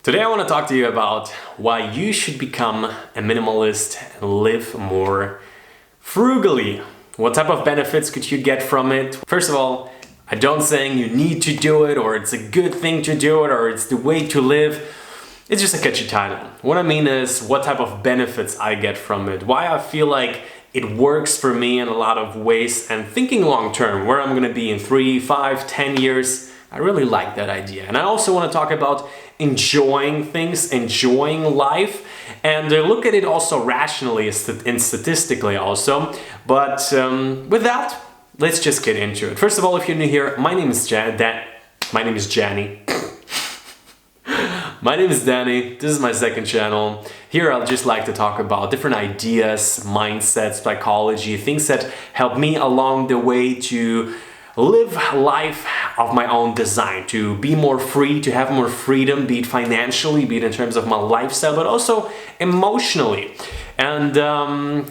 Today I want to talk to you about why you should become a minimalist and live more frugally. What type of benefits could you get from it? First of all, I don't saying you need to do it or it's a good thing to do it or it's the way to live. It's just a catchy title. What I mean is what type of benefits I get from it, why I feel like it works for me in a lot of ways, and thinking long term, where I'm gonna be in 3, 5, 10 years. I really like that idea. And I also want to talk about enjoying things, enjoying life, and look at it also rationally and statistically also. But with that, let's just get into it. First of all, if you're new here, my name is Danny. My name is Danny. This is my second channel. Here I'll just like to talk about different ideas, mindsets, psychology, things that help me along the way to live life of my own design, to be more free, to have more freedom, be it financially, be it in terms of my lifestyle, but also emotionally. And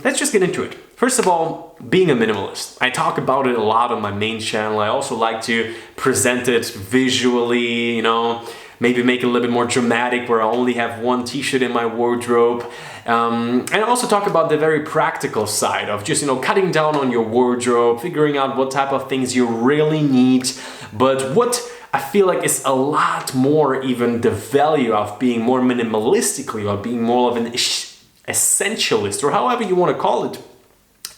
let's just get into it. First of all, being a minimalist. I talk about it a lot on my main channel. I also like to present it visually, maybe make it a little bit more dramatic where I only have one t-shirt in my wardrobe. And I also talk about the very practical side of just, cutting down on your wardrobe, figuring out what type of things you really need. But what I feel like is a lot more even the value of being more minimalistically, or being more of an essentialist, or however you want to call it.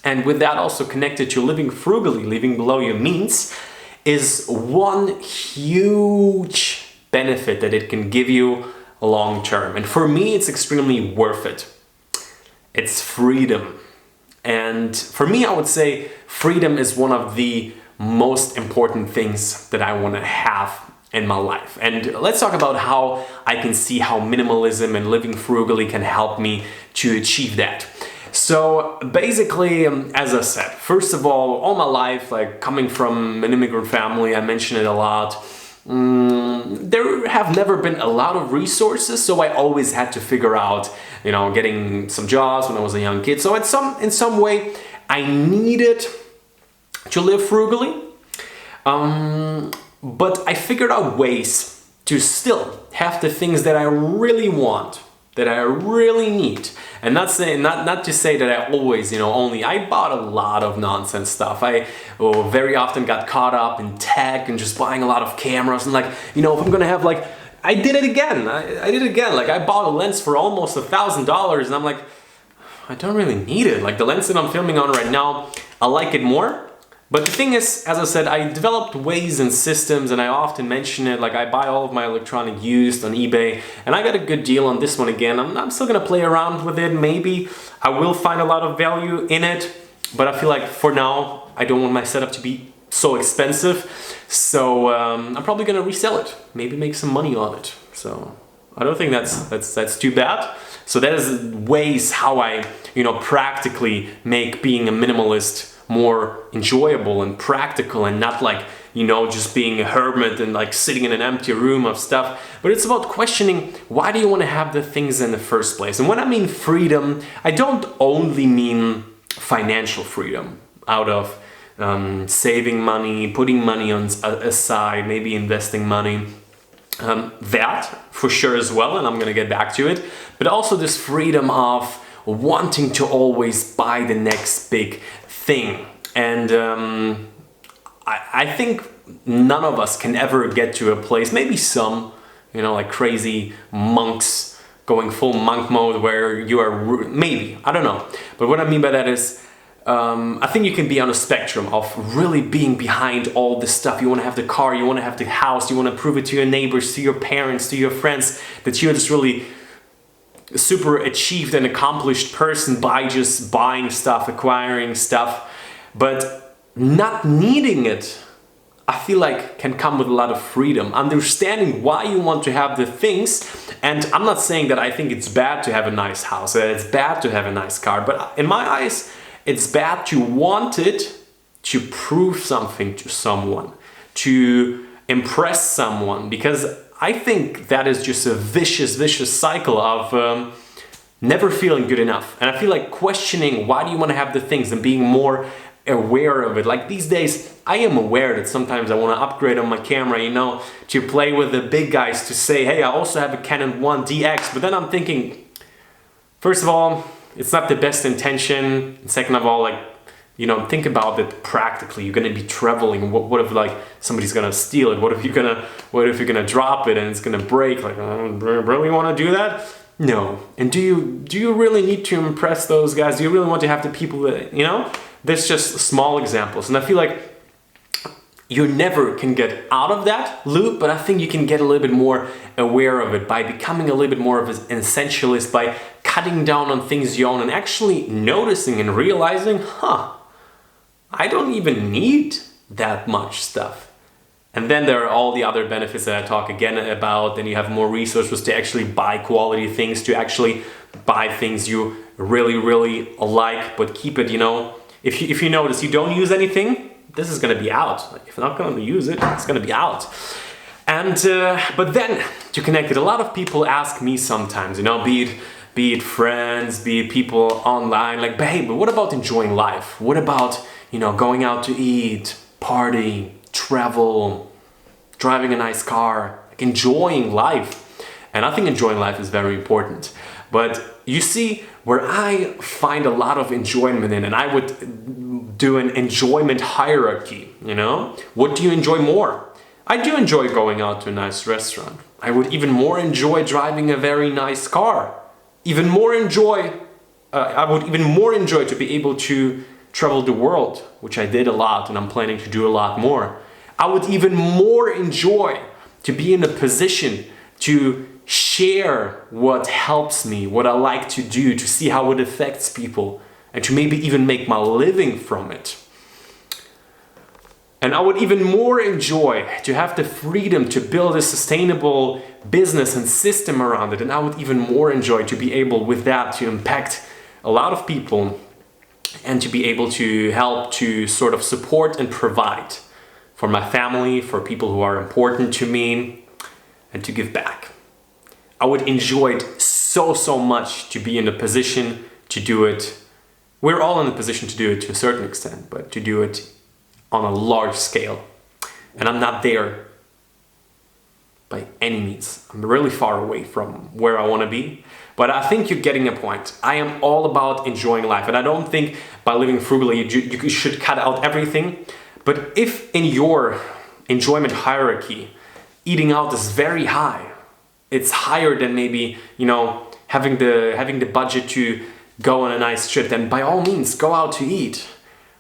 And with that also connected to living frugally, living below your means, is one huge benefit that it can give you long term. And for me, it's extremely worth it. It's freedom. And for me, I would say freedom is one of the most important things that I want to have in my life. And let's talk about how I can see how minimalism and living frugally can help me to achieve that. So basically, as I said, first of all my life, like coming from an immigrant family, I mention it a lot, there have never been a lot of resources, so I always had to figure out, getting some jobs when I was a young kid. So in some way, I needed to live frugally, but I figured out ways to still have the things that I really want, that I really need. And not to say that I always, I bought a lot of nonsense stuff. I very often got caught up in tech and just buying a lot of cameras and if I'm gonna have I did it again. I did it again. I bought a lens for almost $1,000 and I'm like, I don't really need it. The lens that I'm filming on right now, I like it more. But the thing is, as I said, I developed ways and systems, and I often mention it, I buy all of my electronic used on eBay, and I got a good deal on this one again. I'm still gonna play around with it. Maybe I will find a lot of value in it, but I feel like for now, I don't want my setup to be so expensive. So I'm probably gonna resell it, maybe make some money on it. So I don't think that's too bad. So that is ways how I, practically make being a minimalist more enjoyable and practical, and not just being a hermit and sitting in an empty room of stuff. But it's about questioning, why do you want to have the things in the first place? And when I mean freedom, I don't only mean financial freedom out of saving money, putting money aside, maybe investing money. That for sure as well, and I'm gonna get back to it. But also this freedom of wanting to always buy the next big thing. And I think none of us can ever get to a place, maybe some, crazy monks going full monk mode where you are, maybe, I don't know. But what I mean by that is, I think you can be on a spectrum of really being behind all this stuff. You want to have the car, you want to have the house, you want to prove it to your neighbors, to your parents, to your friends, that you're this really super achieved and accomplished person by just buying stuff, acquiring stuff. But not needing it, I feel like can come with a lot of freedom. Understanding why you want to have the things. And I'm not saying that I think it's bad to have a nice house, that it's bad to have a nice car, but in my eyes, it's bad to want it to prove something to someone, to impress someone, because I think that is just a vicious cycle of never feeling good enough. And I feel like questioning why do you want to have the things and being more aware of it. Like these days, I am aware that sometimes I want to upgrade on my camera, you know, to play with the big guys, to say, hey, I also have a Canon 1DX, but then I'm thinking, first of all, it's not the best intention, and second of all, like, you know, think about it practically. You're gonna be traveling. What if like somebody's gonna steal it? What if you're gonna drop it and it's gonna break? Like, really want to do that? No. And do you really need to impress those guys? Do you really want to have the people that, you know? There's just small examples, and I feel like you never can get out of that loop, but I think you can get a little bit more aware of it by becoming a little bit more of an essentialist, by cutting down on things you own and actually noticing and realizing, I don't even need that much stuff. And then there are all the other benefits that I talk again about. Then you have more resources to actually buy quality things, to actually buy things you really, really like, but keep it, you know, if you notice you don't use anything, this is going to be out. Like, if you're not going to use it, it's going to be out. And but then to connect it, a lot of people ask me sometimes, you know, be it friends, be it people online, like, hey, but what about enjoying life? What about, you know, going out to eat, party, travel, driving a nice car, like enjoying life? And I think enjoying life is very important. But you see, where I find a lot of enjoyment in, and I would do an enjoyment hierarchy, you know? What do you enjoy more? I do enjoy going out to a nice restaurant. I would even more enjoy driving a very nice car. I would even more enjoy to be able to travel the world, which I did a lot and I'm planning to do a lot more. I would even more enjoy to be in a position to share what helps me, what I like to do, to see how it affects people, and to maybe even make my living from it. And I would even more enjoy to have the freedom to build a sustainable business and system around it. And I would even more enjoy to be able with that to impact a lot of people and to be able to help to sort of support and provide for my family, for people who are important to me, and to give back. I would enjoy it so much to be in a position to do it. We're all in a position to do it to a certain extent, but to do it on a large scale. And I'm not there by any means. I'm really far away from where I want to be. But I think you're getting a point. I am all about enjoying life. And I don't think by living frugally you should cut out everything. But if in your enjoyment hierarchy, eating out is very high, it's higher than maybe, you know, having the budget to go on a nice trip, then by all means go out to eat.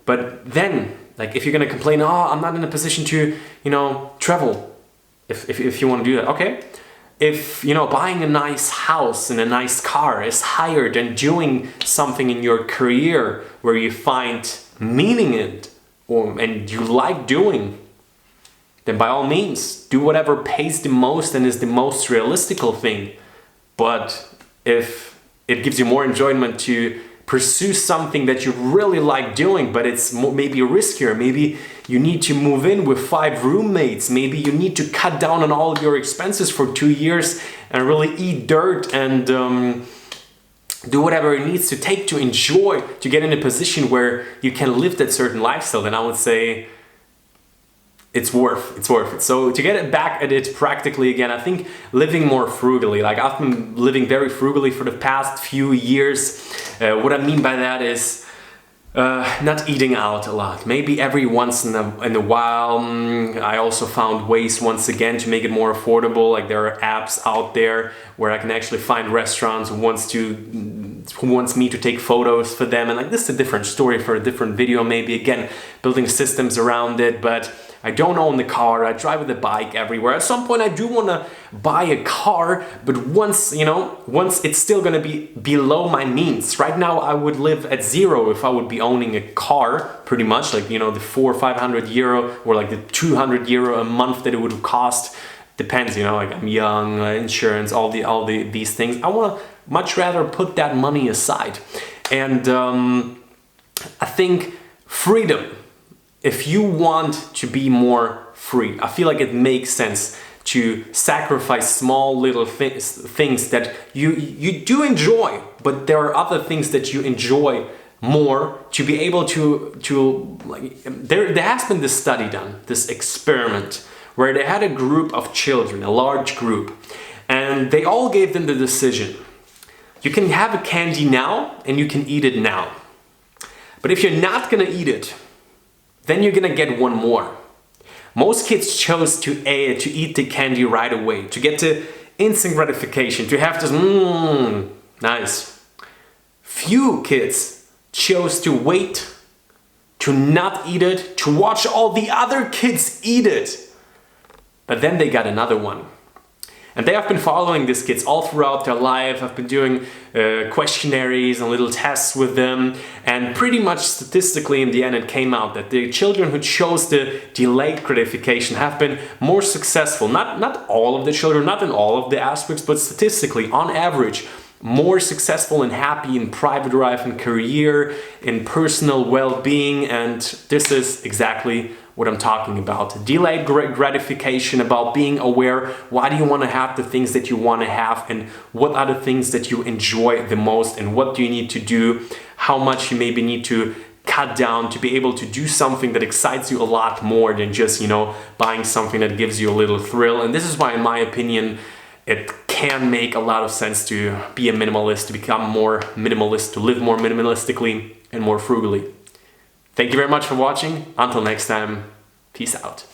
But then, like, if you're gonna complain, I'm not in a position to, you know, travel, if you want to do that, okay. If, you know, buying a nice house and a nice car is higher than doing something in your career where you find meaning in it, and you like doing, then by all means, do whatever pays the most and is the most realistical thing. But if it gives you more enjoyment to pursue something that you really like doing, but it's maybe riskier, maybe you need to move in with 5 roommates, maybe you need to cut down on all of your expenses for 2 years and really eat dirt and do whatever it needs to take to enjoy, to get in a position where you can live that certain lifestyle, then I would say it's worth it. So to get it back at it practically again, I think living more frugally, like I've been living very frugally for the past few years. What I mean by that is not eating out a lot. Maybe every once in a while. I also found ways once again to make it more affordable. Like there are apps out there where I can actually find restaurants who wants me to take photos for them. And like this is a different story for a different video, maybe again, building systems around it. But I don't own the car, I drive with a bike everywhere. At some point I do want to buy a car, but once it's still going to be below my means. Right now I would live at zero if I would be owning a car, pretty much, like, you know, the 400 or 500 euro or like the 200 euro a month that it would cost. Depends, you know, like I'm young, insurance, all these things. I want to much rather put that money aside. And I think freedom, if you want to be more free, I feel like it makes sense to sacrifice small little things that you do enjoy, but there are other things that you enjoy more to be able to like, there has been this study done, this experiment, where they had a group of children, a large group, and they all gave them the decision. You can have a candy now and you can eat it now. But if you're not gonna eat it, then you're gonna get one more. Most kids chose to eat the candy right away, to get the instant gratification, to have this nice. Few kids chose to wait, to not eat it, to watch all the other kids eat it. But then they got another one. And they have been following these kids all throughout their life. I've been doing questionnaires and little tests with them. And pretty much statistically in the end it came out that the children who chose the delayed gratification have been more successful. Not all of the children, not in all of the aspects, but statistically, on average, more successful and happy in private life and career, in personal well-being. And this is exactly what I'm talking about. Delayed gratification, about being aware, why do you want to have the things that you want to have, and what are the things that you enjoy the most, and what do you need to do, how much you maybe need to cut down to be able to do something that excites you a lot more than just, buying something that gives you a little thrill. And this is why, in my opinion, it can make a lot of sense to be a minimalist, to become more minimalist, to live more minimalistically and more frugally. Thank you very much for watching. Until next time, peace out.